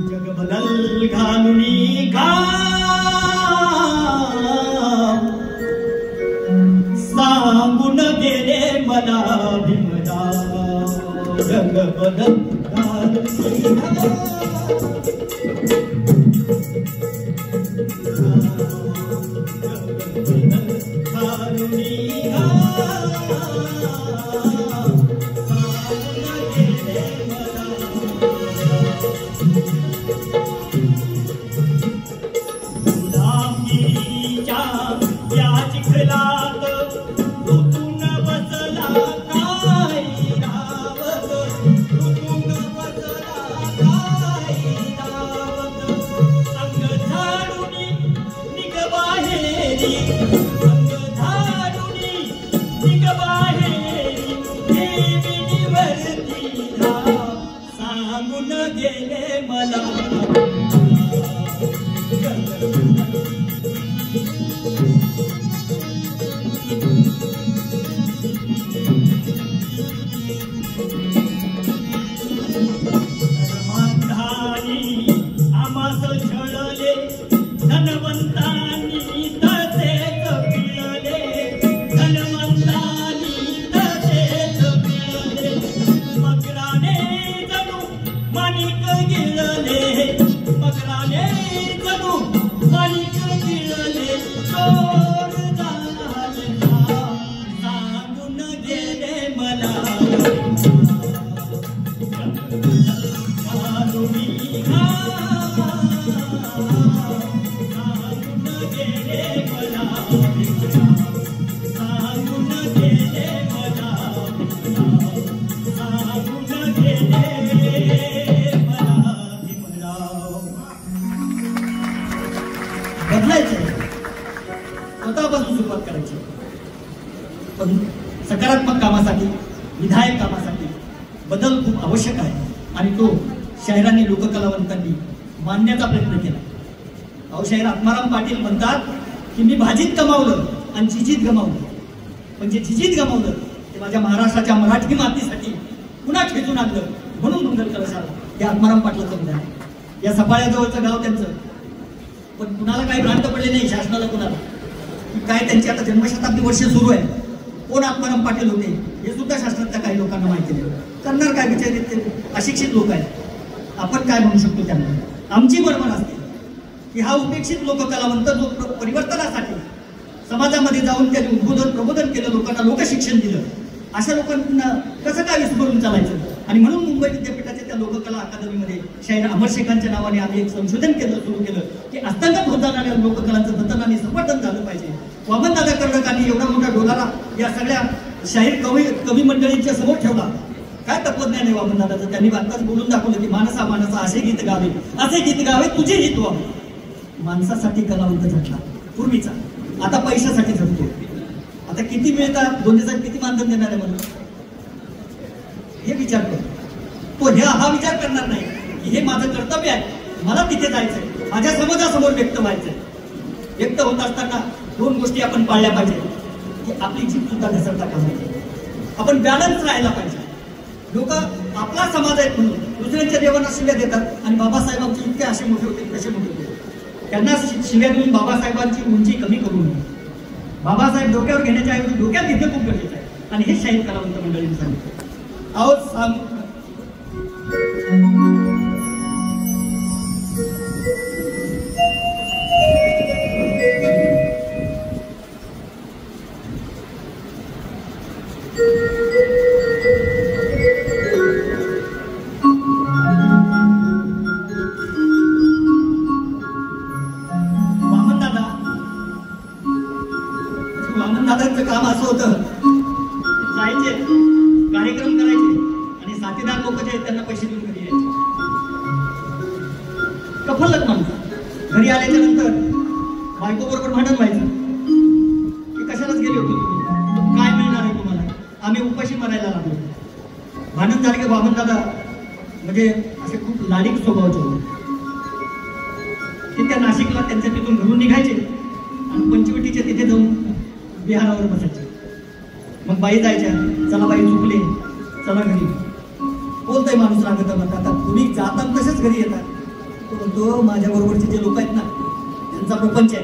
जग बदल घालुनी का सांगून गेले मला भीमराव. जग बदल घालुनी माणिक गिळले विधायक कामासाठी बदल खूप आवश्यक आहे आणि तो शाहिरांनी लोककलावंतांनी मांडण्याचा प्रयत्न केला. अहो शाहीर आत्माराम पाटील म्हणतात की मी भाजीत कमावलं आणि झिजीत गमावलं, पण जे झिजीत गमावलं ते माझ्या महाराष्ट्राच्या मराठी मातीसाठी पुन्हा खेचून आणलं म्हणून मंगल कलश आला. हे आत्माराम पाटलाचं विधान आहे. या सफाळ्याजवळचं गाव त्यांचं, पण कुणाला काही भ्रांत पडले नाही शासनाला कुणाला की काय त्यांची आता जन्मशताब्दी वर्ष सुरू आहे. कोण आत्माराम पाटील होते हे सुद्धा शास्त्रातल्या काही लोकांना माहिती नाही. करणार काय बिचारे ते अशिक्षित लोक आहेत. आपण काय म्हणू शकतो त्यांना? आमची बरोबर असते की हा उपेक्षित लोककलावंत जो परिवर्तनासाठी समाजामध्ये जाऊन त्यांनी उद्बोधन प्रबोधन केलं, लोकांना लोकशिक्षण दिलं, अशा लोकांना कसं काय विस्मरून चालायचं? आणि म्हणून मुंबई विद्यापीठाच्या त्या लोककला अकादमीमध्ये शाहीर अमर शेखांच्या नावाने आम्ही एक संशोधन केंद्र सुरू केलं की अस्तंगत होत जाणाऱ्या लोककलांचं जतन आणि संवर्धन झालं पाहिजे. वामनदादा कर्डकांनी एवढा मोठा डोलारा या सगळ्या शाहीर कवी मंडळींच्या समोर ठेवला. काय तत्वज्ञान आहे वामनदादाचं? त्यांनी आत्ताच बोलून दाखवलं की मानसा मानसा असे गीत गावे, असे गीत गावे तुझे हित व्हावे. माणसासाठी कलावंत झटला पूर्वीचा, आता पैशासाठी झटतो. आता किती मिळतात, दोन्हीसाठी किती मानधन देणार आहे म्हणून हे विचार करतो. तो हा विचार करणार नाही की हे माझं कर्तव्य आहे, मला तिथे जायचंय, माझ्या समाजासमोर व्यक्त व्हायचंय. व्यक्त होत असताना दोन गोष्टी आपण पाळल्या पाहिजे की आपली जीभ सुद्धा घसरता कामा नये. आपण बॅलन्स राहायला पाहिजे. लोक आपला समाज आहेत म्हणून दुसऱ्यांच्या देवांना शिव्या देतात आणि बाबासाहेबांचे इतके असे मोठे होते तसे मोठे होते. त्यांना शिव्या देऊन बाबासाहेबांची उंची कमी करू नये. बाबासाहेब डोक्यावर घेण्याच्या ऐवजी डोक्यात घेतलं खूप गरजेचं आहे आणि हे शाहीर कलावंत मंडळींनी सांगितलं. अहो सांग वामनदादांचं काम असं होतं, जायचे कार्यक्रम करायचे आणि साथीदार लोक जे आहेत त्यांना पैसे देऊन घरी यायचे. कफलत माणूस घरी आल्याच्या नंतर बायको बरोबर भांडण व्हायचं की कशालाच गेले होते तुम्ही, काय मिळणार आहे तुम्हाला, आम्ही उपाशी मरायला लागलो. भांडण झाले की वामनदादा म्हणजे असे खूप लाडीक स्वभावाचे होते. ते त्या नाशिकला त्यांच्या तिथून घरून निघायचे आणि पंचवटीच्या तिथे जाऊन विहारावर बसायचे. मग बाई जायच्या, चला बाई चुकले, चला घरी. बोलतोय माणूस रागत म्हणतात, आता तुम्ही जातात तसेच घरी येतात. तो म्हणतो माझ्या बरोबरचे जे लोक आहेत ना त्यांचा प्रपंच आहे.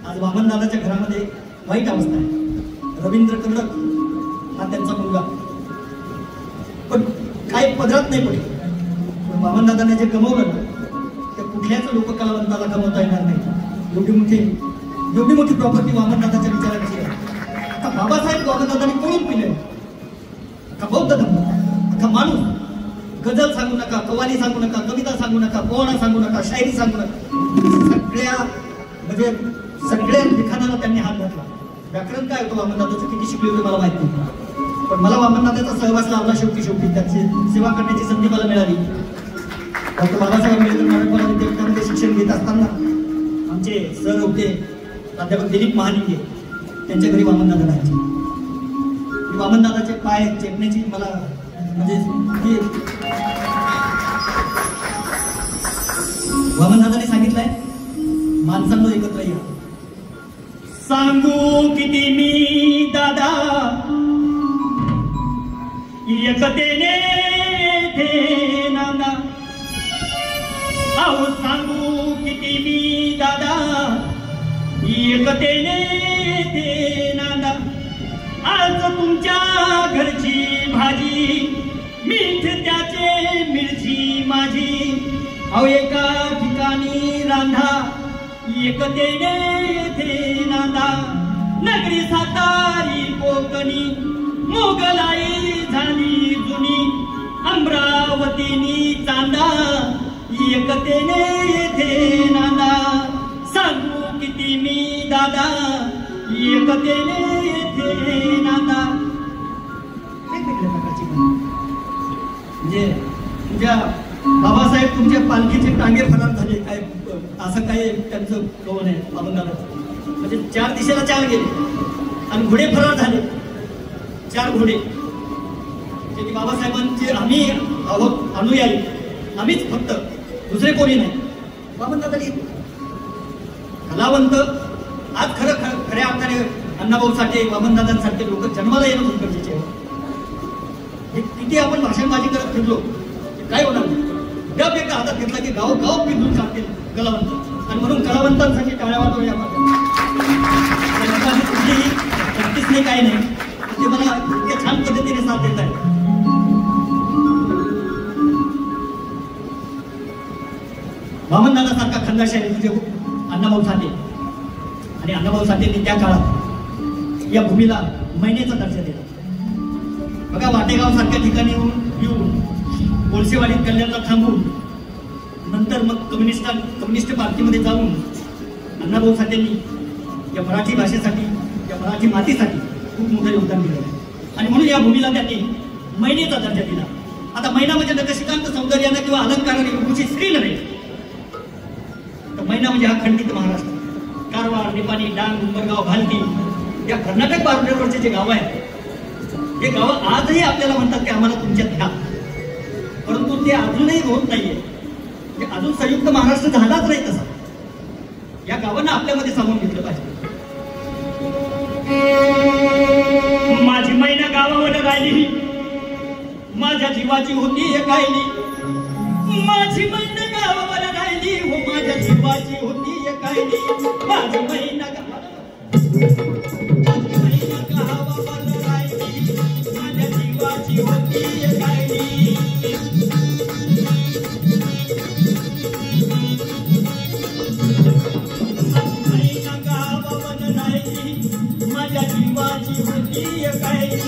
आज वामनदादाच्या घरामध्ये वाईट अवस्था आहे. रवींद्र कर्डक हा त्यांचा मुलगा, पण काय पदरात नाही पडले. पण वामनदादाने जे कमवलं ना ते कुठल्याच लोककलावंताला कमवता येणार नाही. एवढी मोठी प्रॉपर्टी वामनदादाच्या विचारांची आहे. आता बाबासाहेब वामनदादांनी पळून पिले. का बौद्ध धर्म, का माणूस, गझल सांगू नका, कवाली सांगू नका, कविता सांगू नका, पोवाडा सांगू नका, शायरी सांगू नका, सगळ्या लिखाणाला त्यांनी हात घातला. व्याकरण काय होतं वामनदादाचं किती शिकले होते मला माहित नाही, पण मला वामनदादाचा सहवास लावला. शेवटी त्यांची सेवा करण्याची संधी मला मिळाली. डॉक्टर बाबासाहेब आंबेडकर मराठवाडा विद्यापीठामध्ये शिक्षण घेत असताना आमचे सर होते प्राध्यापक दिलीप महालिंगे, त्यांच्या घरी वामनदादा राहायचे. वामनदादाचे पाय चेपण्याची मला म्हणजे वामनदादाने सांगितलंय, माणसांना एकत्र या. सांगू किती मी दादा एकतेने थे नाना. अहो सांगू किती मी दादा एकतेने थे नाना. आज तुमच्या घरची भाजी मीठ त्याचे मिरची माझी. अहो एका ठिकाणी रांधा एकतेने थे नांदा. नगरी सातारी कोकणी मोगलाई झाली जुनी. अमरावतीनी चांदा एकतेने थे नांदा. सांगू किती मी दादा एकतेने थे नांदा. वेगवेगळ्या प्रकारची म्हणजे तुझ्या बाबासाहेब तुमच्या पालखीचे टांगे फरार झाले काय, असं काय त्यांचं कवन आहे वामनदादाचं. म्हणजे 4 दिशेला 4 गेले आणि घोडे फरार झाले. 4 घोडे की बाबासाहेबांचे आम्ही आहोत अनुयायी, आम्हीच फक्त, दुसरे कोणी नाही. वामनदादांनी कलावंत आज खऱ्या अर्थाने अण्णाभाऊ साठे, वामनदादांसारखे लोक जन्माला येणं खूप गरजेचे आहे. किती आपण भाषणबाजी करत फिरलो काय होणार. गप एकदा हातात घेतला की गाव गाव फिरून सांगतील कलावंत, आणि म्हणून कलावंतांसाठी टाळ्या वाजवूया. कुठलीही प्रॅक्टिस नाही, काही नाही, ते मला इतक्या छान पद्धतीने साथ देत आहे. वामनदादासारखा खंदाशाही तुझे अण्णाभाऊ साठे, आणि अण्णाभाऊ साठेंनी त्या काळात या भूमीला महिन्याचा दर्जा दिला. बघा, वाटेगाव सारख्या ठिकाणी येऊन कोळसेवाडीत कल्याणला थांबून नंतर मग कम्युनिस्ट पार्टीमध्ये जाऊन अण्णाभाऊ साठेंनी या मराठी भाषेसाठी, या मराठी मातीसाठी खूप मोठं योगदान दिलं आहे. आणि म्हणून या भूमीला त्यांनी महिनेचा दर्जा दिला. आता मैना म्हणजे नकशिकांत सौंदर्यानं किंवा अलंकाराने रुची स्त्री नव्हे, तर मैना म्हणजे हा खंडित महाराष्ट्र. कारवार, निपाणी, डांग, उंबरगाव, भालकी या कर्नाटक बॉर्डरवरचे जे गाव आहेत, हे गाव आजही आपल्याला म्हणतात की आम्हाला तुमच्यात घ्या, परंतु ते अजूनही होत नाहीये. अजून संयुक्त महाराष्ट्र झालाच नाही तसा. या गावांना आपल्यामध्ये सामावून घेतलं पाहिजे. माझी मैना गावावर राहिली, माझ्या जीवाची होती गायली. माझी मैना गावावर राहिली, हो माझ्या जीवाची होती गायली. माझी मैना गावावर राहिली, माझ्या जीवाची होती गायली. माझ्या जीवाची होती गायली.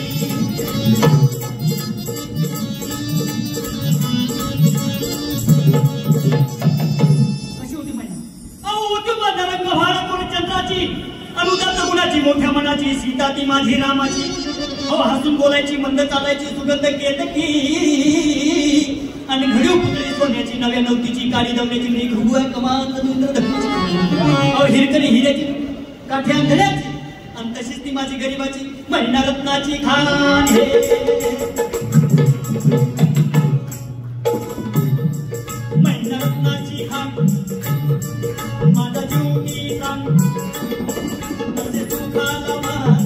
कशी होती मैना? उत्तम रंग भाळ चंद्राची, अनुदात गुणाची, मोठ्या मनाची, सीता ती माझी रामाची. हसून बोलायची, मंद चालायची, सुगंध केतकी, आणि घडीव पुतळी सोन्याची, नव्या नवतीची, काळी दवण्याची, निघुआ कमान हिरकणी हिऱ्याची, काठी अंधळ्याची, आणि तशीच ती माझी गरीबाची मैना रत्नाची खान. मैना रत्नाची खान, माझा जीव की सांग, माझे सुखाला मान,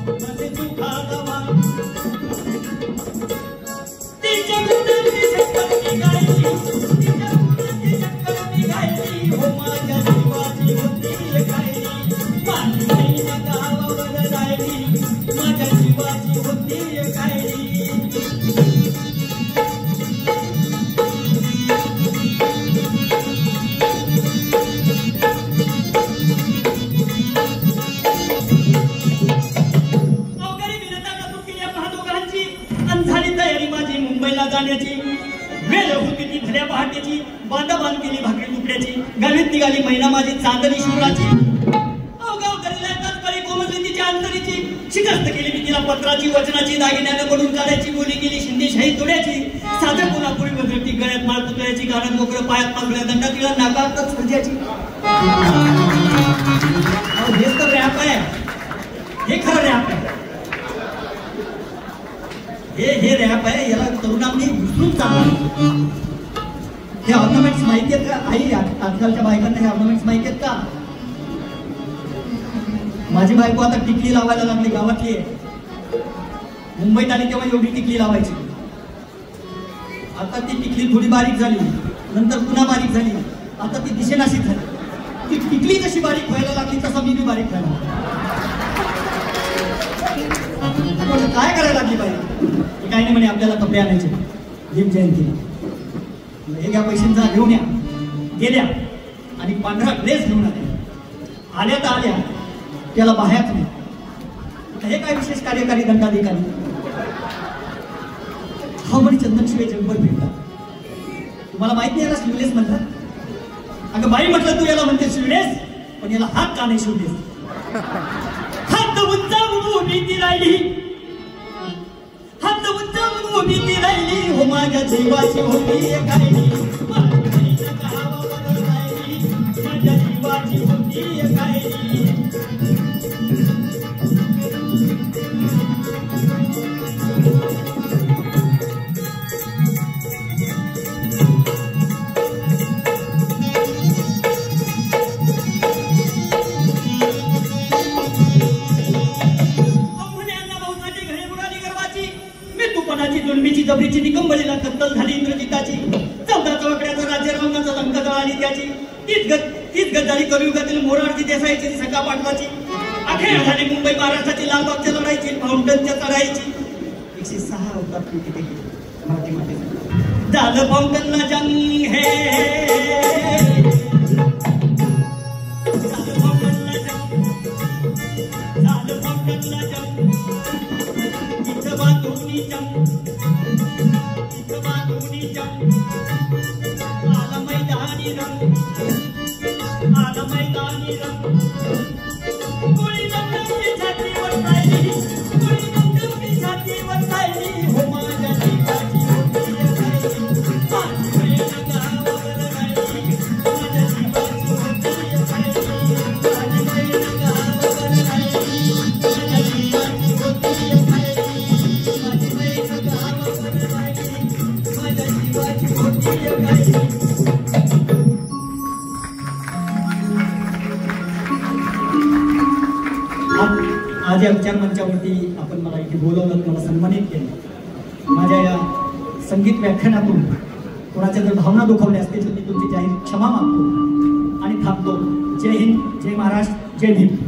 माझे सुखाला मान. तिच्या गुणाची शक्करती गायली, तिच्या गुणाची शक्करती गायली, हो माझ्या जीवाची होती गायली. माझी मैना गावावर राहिली, माझ्या जीवाची होती गायली. जाण्याची वेळ होती ती भल्या पहाटेची, बांधाबांध केली भाकरी तुकड्याची, गावीत निघाली मैना माझी चांदणी शिवराची. गावकरीला तत्परी कोमजली तिच्या अंतरीची, शिकस्त केली मी तिला पत्राची, वचनाची, दागिन्यानं पडून काढायची, बोली केली शिंदेशाही तुड्याची. साध्या कोणापुरी बदलती, गळ्यात माळ पुतळ्याची, गाण्यात मोकळं, पायात पाकळ्या, दंडात तिला नाकात सर्जाची. हेच तर रॅप आहे, हे खरं रॅप आहे. हे रॅप आहे, याला तरुणांनी विसरून चाललं. हे ऑर्नामेंट्स माहिती आहेत का? आई आजकालच्या बायकांना हे ऑर्नामेंट्स माहिती आहेत का? माझी बायको आता टिकली लावायला लागली, गावातली आहे. मुंबईत आली तेव्हा एवढी टिकली लावायची, आता ती टिकली थोडी बारीक झाली, नंतर पुन्हा बारीक झाली, आता ती दिशेनाशी झाली. ती टिकली जशी बारीक व्हायला लागली तसा मी बी बारीक व्हायला. काय करायला लागली पाहिजे? काय नाही म्हणे, आपल्याला कपडे आणायचे भीम जयंतीला. हे घ्या पैशांचा घेऊन या. गेल्या आणि पांढरा ड्रेस घेऊन आल्या तर आल्या, त्याला बाह्यात नाही. हे काय विशेष कार्यकारी दंडाधिकारी? हा म्हणे चंदनशिवाय जगभर फिरतात. तुम्हाला माहित नाही याला शिवलेस म्हणतात? अगं बाई, म्हटलं तू याला म्हणते शिवलेस, पण याला हात का नाही शिवलेस? हात उंचावून उभी ती राहिली, हात उंचावून उभी ती राहिली, हो माझ्या जीवाची होती गायली. माझ्या गावावर राहिली, माझ्या जीवाची होती गायली. निष्ठुरपणाची जुलमीची जबरीची निकंबलीला कत्तल झाली इंद्रजिताची 14 चौकड्याचं राज्य रावणाचा लंका जळाली त्याची तीच गद्दारी कलियुगातील मोरारजी देसाईची सखा पाटलाची अखेर झाली मुंबई महाराष्ट्राची लालबागच्या लढाईची फाउंटनच्या चढाईची 106 अवतार तिथे मराठी मध्ये झालं फाउंटनला जंग हे आज या विचार मंचावरती आपण मला इथे बोलवलं, मला सन्मानित केलं. माझ्या या संगीत व्याख्यानातून कोणाच्या जर भावना दुखावल्या असतील तर मी तुमची जाहीर क्षमा मागतो आणि थांबतो. जय हिंद, जय महाराष्ट्र, जय भीम.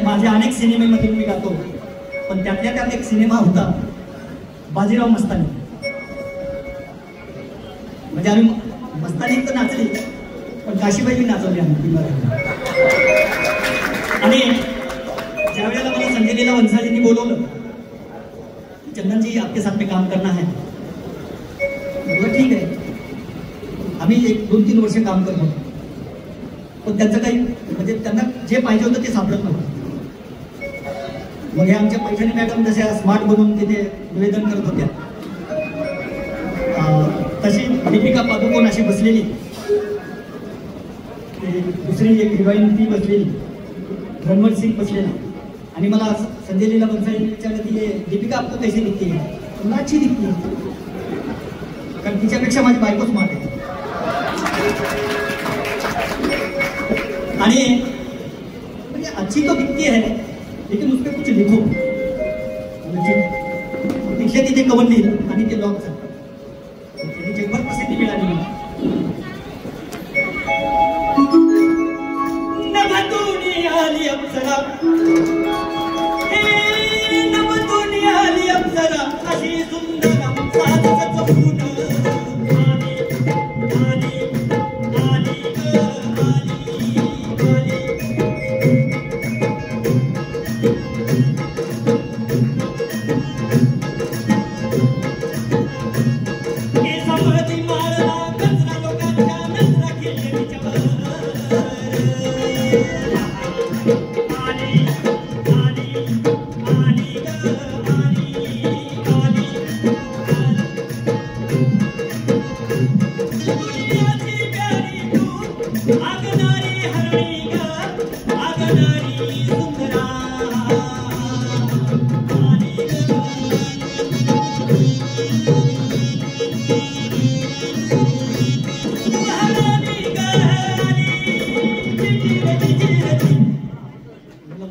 माझ्या अनेक सिनेमेमध्ये मी गातो, पण त्यातल्या त्यात एक सिनेमा होता बाजीराव मस्तानी. म्हणजे आम्ही मस्तानी तर नाचली, पण काशीबाई नाचवली आम्ही. आणि ज्या वेळेला मला संजय लीला वंसालींनी बोलवलं, चंदन जी आपके साथ में काम करना है, ठीक आहे. आम्ही 1-2-3 वर्ष काम करतो, पण त्यांचं काही म्हणजे त्यांना जे पाहिजे होतं ते सापडत नव्हतं. मग हे आमच्या पैठणी मॅडम जशा स्मार्ट बनवून तिथे निवेदन करत होत्या, तशी दीपिका पादुकोण अशी बसलेली, दुसरी एक हिरोईन ती बसलेली, रणवीर सिंग बसलेला. आणि मला संजय लीला बन्सालीने विचारलं की दीपिका आपको कैसी दिखती है? मला अच्छी दिखती है, कारण तिच्यापेक्षा माझी बायको स्मार्ट आहे. आणि म्हणजे अच्छी तो दिखती है, लेकिन उस पर कुछ लिखो. तिथल्या तिथे कवन लिहिलं आणि ते लॉक झालं. जगभर प्रसिद्धी मिळाली मला. नभतून आली अप्सरा, हे नभतून आली अप्सरा, अशी सुंदर साधक चौकून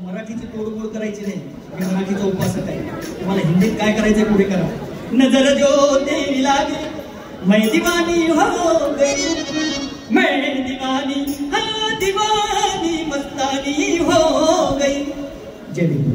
मराठीची तोडमोड करायची नाही. मी मराठीचा उपासक आहे. तुम्हाला हिंदीत काय करायचंय पुढे करा. नजर जो तेरी लागे मैं दीवानी हो गई, मैं दीवानी, हाँ दीवानी मस्तानी हो गई. जय भीम.